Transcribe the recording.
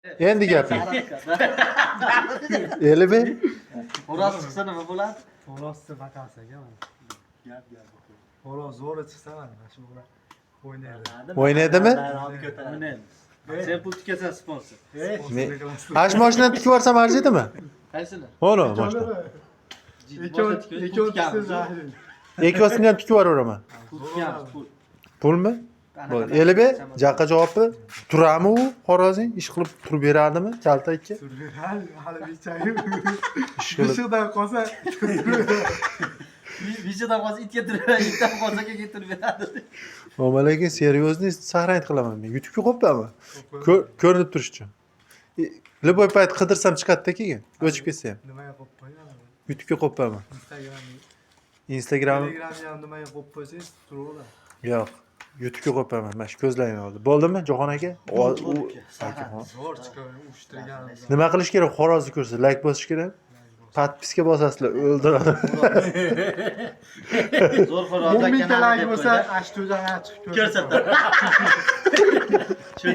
Endi gaping. Elimi Xo'roz chiqsa nima bo'ladi? Xo'rozcha baqasiga mana. Xo'roz zo'ri chiqsa mana shu bilan o'ynaydi. o'ynaydimi? O'ynaydi. Sen pul tikasan sponsor. Hash mashinani tikib yuborsam arziydimi? Qaysini? Mana mashina. Ikki osini ham tikib yuboraveraman. Pul tikamiz, pul. Pulmi? Elibe jaqqa javobmi? Turadimi u xo'rozing? Ish qilib turib beradimi? Kalta ikki. Hali bichayim. Ish qilib. Bishidan qolsa Vishadan qolsa itga turib, itdan qolsa keltirib beradi. Ama lekin серьезный sahranit qilaman men. YouTube'ga qo'yibmanmi? Ko'rinib turish uchun. Любой payt qidirsam chiqadi-da keyin. O'chib ketsa ham. nimaga qo'yib qo'yaman? YouTube'ga qo'yibmanmi? Instagram. Telegramni ham nimaga qo'yib qo'ysangiz turaveradi. Yo'q. YouTube'ga qo'yibmanman. Mana shu ko'zlaringni oldi. Bo'ldimi, Jahon aka? Zo'r chiqib ushtirganimiz. Nima qilish kerak? Xo'rozni ko'rsa, like bosish kerak. Podpiska bosasizlar, o'ldiradi. Zo'r xo'roz 10 ekan. mingta like bo'lsa, 8 chiqib ko'rsatadi.